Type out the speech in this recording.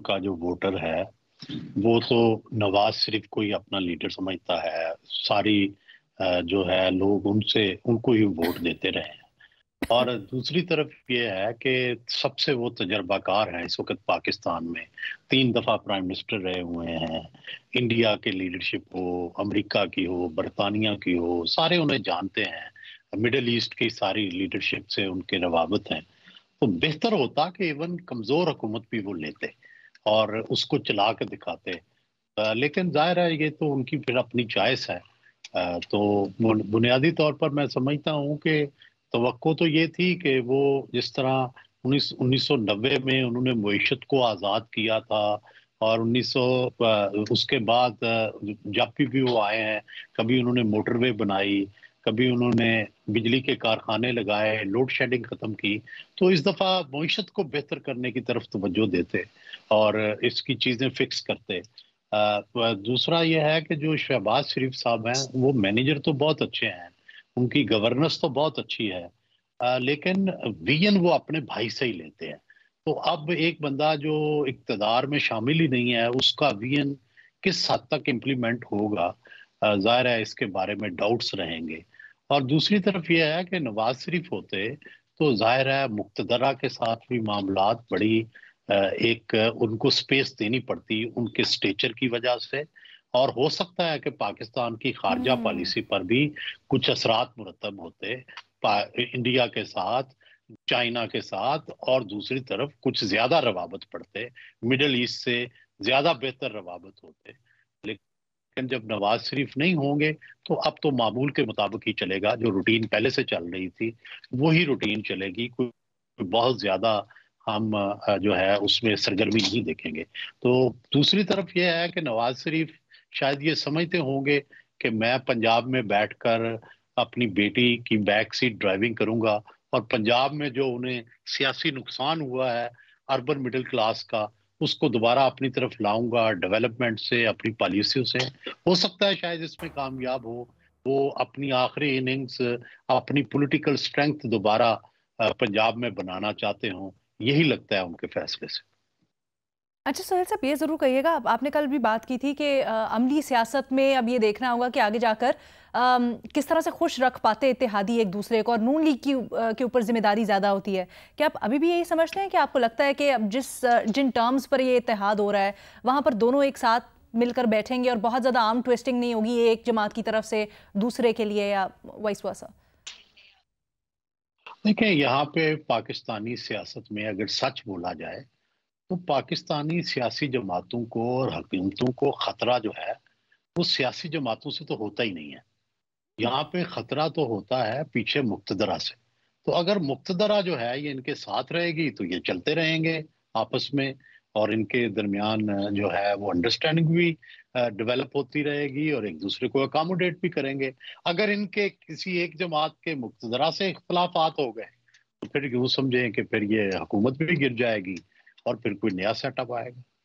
کا جو ووٹر ہے وہ تو نواز شریف کو ہی اپنا لیڈر سمجھتا ہے. ساری جو ہے لوگ ان کو ہی ووٹ دیتے رہے ہیں. اور دوسری طرف یہ ہے کہ سب سے وہ تجربہ کار ہیں اس وقت پاکستان میں. 3 دفعہ پرائم منسٹر رہے ہوئے ہیں. انڈیا کے لیڈرشپ ہو، امریکہ کی ہو، برطانیہ کی ہو، سارے انہیں جانتے ہیں. مڈل ایسٹ کی ساری لیڈرشپ سے ان کے روابط ہیں. تو بہتر ہوتا کہ ایون کمزور حکومت بھی وہ لیتے اور اس کو چلا کے دکھاتے. لیکن ظاہر ہے یہ تو ان کی پھر اپنی چوائس ہے. تو بنیادی طور پر میں سمجھتا ہوں کہ توقع تو یہ تھی کہ وہ جس طرح 1990 میں انہوں نے معیشت کو آزاد کیا تھا، اور 1900 اس کے بعد جب بھی وہ آئے ہیں کبھی انہوں نے موٹر وے بنائی، کبھی انہوں نے بجلی کے کارخانے لگائے، لوڈ شیڈنگ ختم کی. تو اس دفعہ معیشت کو بہتر کرنے کی طرف توجہ دیتے اور اس کی چیزیں فکس کرتے. دوسرا یہ ہے کہ جو شہباز شریف صاحب ہیں وہ مینیجر تو بہت اچھے ہیں، ان کی گورننس تو بہت اچھی ہے، لیکن ویژن وہ اپنے بھائی سے ہی لیتے ہیں. تو اب ایک بندہ جو اقتدار میں شامل ہی نہیں ہے اس کا ویژن کس حد تک امپلیمنٹ ہوگا، ظاہر ہے اس کے بارے میں ڈاؤٹس رہیں گے. اور دوسری طرف یہ ہے کہ نواز شریف ہوتے تو ظاہر ہے مقتدرہ کے ساتھ بھی معاملات بڑی ایک ان کو سپیس دینی پڑتی ان کے سٹیچر کی وجہ سے، اور ہو سکتا ہے کہ پاکستان کی خارجہ پالیسی پر بھی کچھ اثرات مرتب ہوتے انڈیا کے ساتھ، چائنا کے ساتھ، اور دوسری طرف کچھ زیادہ روابط پڑتے، مڈل ایسٹ سے زیادہ بہتر روابط ہوتے. لیکن جب نواز شریف نہیں ہوں گے تو اب تو معمول کے مطابق ہی چلے گا. جو روٹین پہلے سے چل رہی تھی وہی روٹین چلے گی. کوئی بہت زیادہ ہم جو ہے اس میں سرگرمی نہیں دیکھیں گے. تو دوسری طرف یہ ہے کہ نواز شریف شاید یہ سمجھتے ہوں گے کہ میں پنجاب میں بیٹھ کر اپنی بیٹی کی بیک سیٹ ڈرائیونگ کروں گا، اور پنجاب میں جو انہیں سیاسی نقصان ہوا ہے اربن مڈل کلاس کا اس کو دوبارہ اپنی طرف لاؤں گا ڈیولپمنٹ سے، اپنی پالیسیوں سے. ہو سکتا ہے شاید اس میں کامیاب ہو، وہ اپنی آخری اننگز اپنی پولیٹیکل سٹرینگتھ دوبارہ پنجاب میں بنانا چاہتے ہوں. یہی لگتا ہے ان کے فیصلے سے. اچھا سہیل صاحب، یہ ضرور کہیے گا، آپ نے کل بھی بات کی تھی کہ عملی سیاست میں اب یہ دیکھنا ہوگا کہ آگے جا کر کس طرح سے خوش رکھ پاتے اتحادی ایک دوسرے کو، اور نون لیگ کے اوپر ذمہ داری زیادہ ہوتی ہے. کیا آپ ابھی بھی یہی سمجھتے ہیں کہ آپ کو لگتا ہے کہ اب جن ٹرمز پر یہ اتحاد ہو رہا ہے وہاں پر دونوں ایک ساتھ مل کر بیٹھیں گے اور بہت زیادہ آرم ٹویسٹنگ نہیں ہوگی ایک جماعت کی طرف سے دوسرے کے لیے، یا وائس ورسا؟ دیکھیں، یہاں پہ پاکستانی سیاست میں اگر سچ بولا جائے تو پاکستانی سیاسی جماعتوں کو اور حکومتوں کو خطرہ جو ہے وہ سیاسی جماعتوں سے تو ہوتا ہی نہیں ہے. یہاں پہ خطرہ تو ہوتا ہے پیچھے مقتدرہ سے. تو اگر مقتدرہ جو ہے یہ ان کے ساتھ رہے گی تو یہ چلتے رہیں گے آپس میں، اور ان کے درمیان جو ہے وہ انڈرسٹینڈنگ بھی ڈیولپ ہوتی رہے گی اور ایک دوسرے کو اکاموڈیٹ بھی کریں گے. اگر ان کے کسی ایک جماعت کے مقتدرہ سے اختلافات ہو گئے تو پھر یوں سمجھیں کہ پھر یہ حکومت بھی گر جائے گی اور پھر کوئی نیا سیٹ اپ آئے گا.